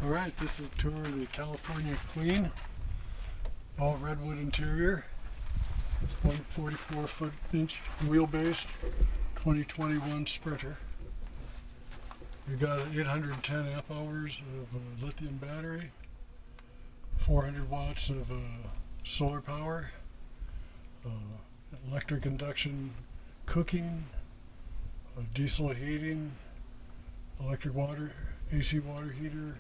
All right, this is a tour of the California Queen, all redwood interior, 144-inch wheelbase, 2021 Sprinter. We've got an 810 amp hours of lithium battery, 400 watts of solar power, electric induction cooking, diesel heating, electric water, AC water heater,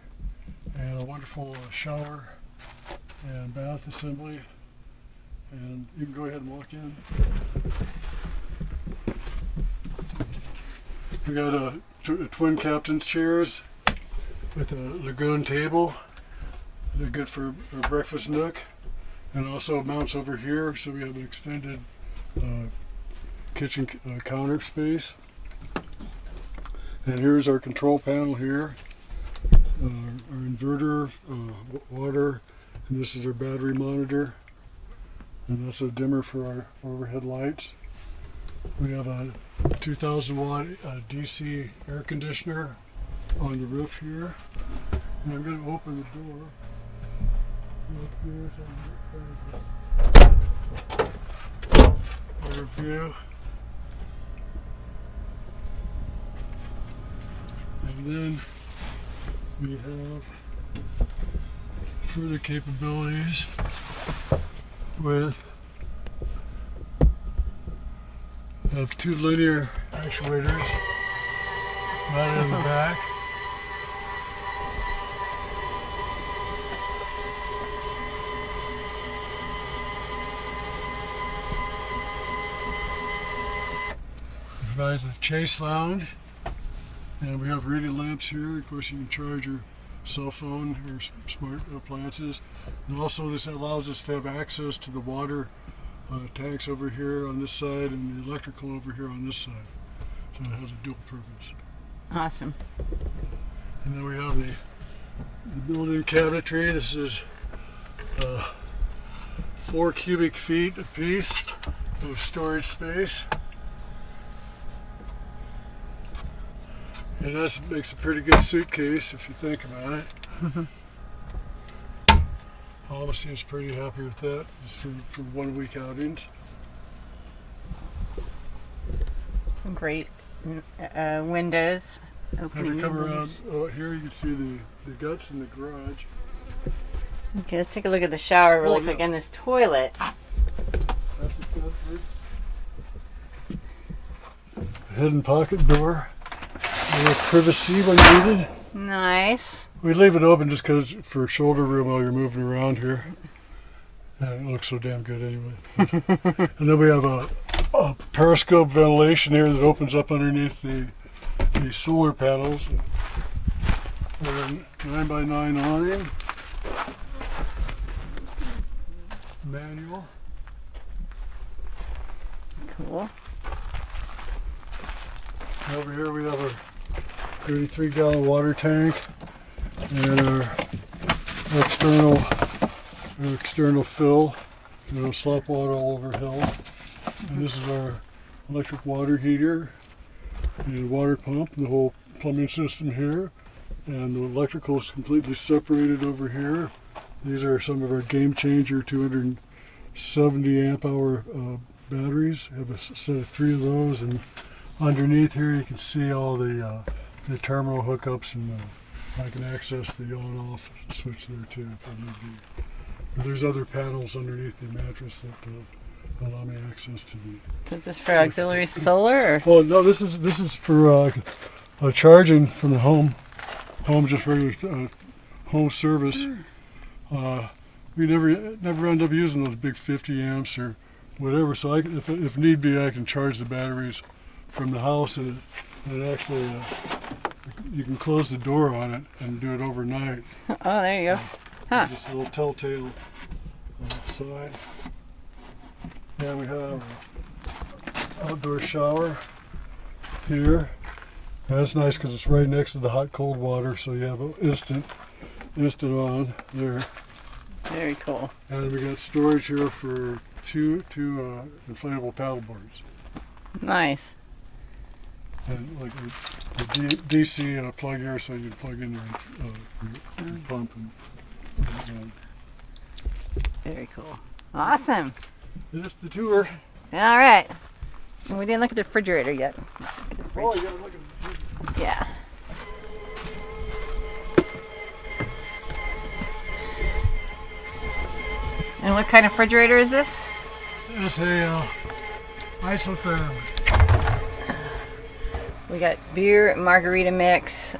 and a wonderful shower and bath assembly. And you can go ahead and walk in. We got twin captain's chairs with a lagoon table. They're good for a breakfast nook, and also mounts over here, so we have an extended kitchen counter space. And here's our control panel here, our inverter, water, and this is our battery monitor, and that's a dimmer for our overhead lights. We have a 2,000 watt DC air conditioner on the roof here, and I'm going to open the door. Overview. And then we have further capabilities with two linear actuators right in the back. It provides a chase lounge. And we have reading lamps here. Of course, you can charge your cell phone or smart appliances. And also this allows us to have access to the water tanks over here on this side and the electrical over here on this side. So it has a dual purpose. Awesome. And then we have the built-in cabinetry. This is 4 cubic feet a piece of storage space. And that makes a pretty good suitcase if you think about it. Alma seems pretty happy with that, just for 1 week outings. Some great windows. If you come around here, you can see the guts in the garage. Okay, let's take a look at the shower really quick and this toilet. That's the hidden pocket door. A little privacy when needed. Nice. We leave it open just because for shoulder room while you're moving around here. And it looks so damn good anyway. And then we have a periscope ventilation here that opens up underneath the solar panels. And 9x9 awning. Manual. Cool. Over here we have a 33-gallon water tank and our external fill. Slop water all over hill. And this is our electric water heater and water pump, the whole plumbing system here. And the electrical is completely separated over here. These are some of our game changer 270 amp hour batteries. I have a set of 3 of those, and underneath here you can see all the terminal hookups, and I can access the on and off switch there too if I need to. But there's other panels underneath the mattress that allow me access to the. So is this for auxiliary solar? Or? Oh no, this is for charging from the home just regular home service. We never end up using those big 50 amps or whatever. So if need be, I can charge the batteries from the house, and actually you can close the door on it and do it overnight. Oh, there you go. Huh. Just a little telltale side. And we have an outdoor shower here. And that's nice because it's right next to the hot cold water, so you have an instant on there. Very cool. And we got storage here for two inflatable paddle boards. Nice. And like the DC plug here, so you can plug in your pump. And Very cool. Awesome. that's the tour. All right. We didn't look at the refrigerator yet. Oh, you gotta look at Yeah. And what kind of refrigerator is this? It's a isotherm. We got beer, margarita mix,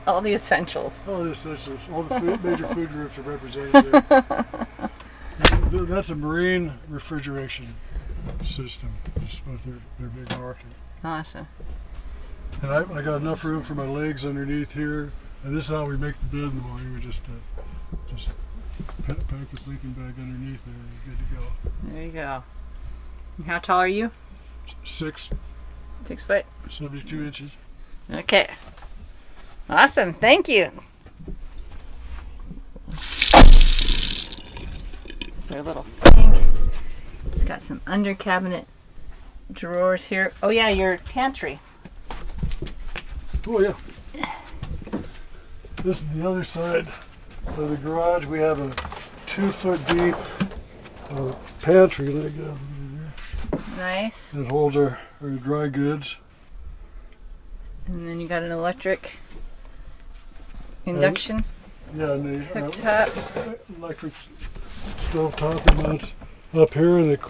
all the essentials. All the essentials, all the major food groups are represented there. That's a marine refrigeration system. That's what their big market. Awesome. And I got enough room for my legs underneath here. And this is how we make the bed in the morning. We just pack the sleeping bag underneath there and you're good to go. There you go. And how tall are you? 6, 6 foot. 72 inches. Okay. Awesome. Thank you. There's our little sink. It's got some under cabinet drawers here. Oh yeah, your pantry. Oh yeah. This is the other side of the garage. We have a 2-foot deep pantry like that. Nice. It holds our dry goods. And then you got an electric induction Yeah, and the cooktop. electric stove top, and that's up here, and it's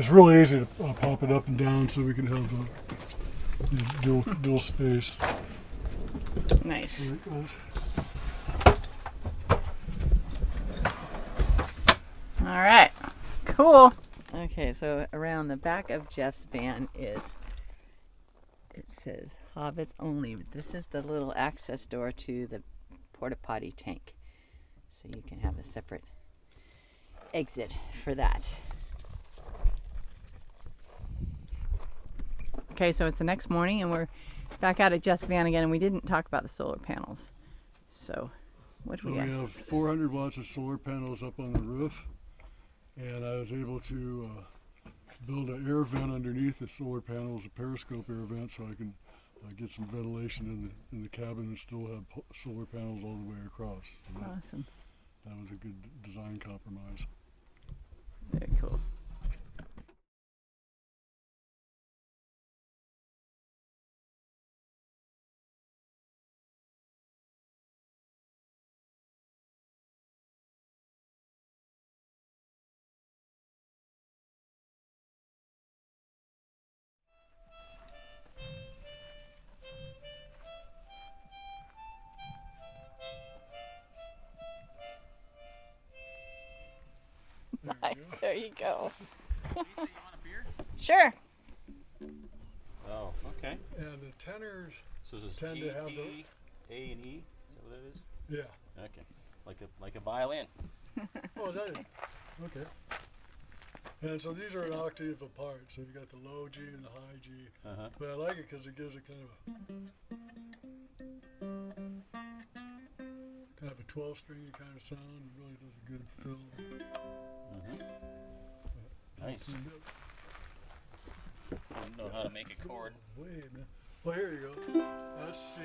really easy to pop it up and down so we can have dual space. Nice. There it goes. All right. Cool. Okay, so around the back of Jeff's van it says hobbits only. But this is the little access door to the porta potty tank. So you can have a separate exit for that. Okay, so it's the next morning and we're back out at Jeff's van again, and we didn't talk about the solar panels. So what do So we we got? have 400 watts of solar panels up on the roof, and I was able to build an air vent underneath the solar panels, a periscope air vent, so I can get some ventilation in the cabin and still have solar panels all the way across. So Awesome. that was a good design compromise. Very cool. Nice. There you go. Lisa, you want a beer? Sure. Oh, okay. And the tenors So this is tend G, to have D, A, and E. Is that what it is? yeah. Okay. Like a violin. Oh, is that it? Okay. And so these are an octave apart. So you got the low G and the high G. Uh-huh. But I like it because it gives it kind of a 12-string kind of sound. It really does a good fill. Nice. I don't know how to make a chord. Wait, man. Well, here you go. That's C.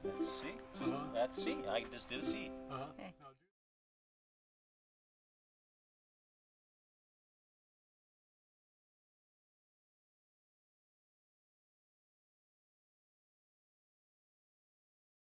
That's C. Uh-huh. That's C. I just did a C. Uh-huh. Okay. Now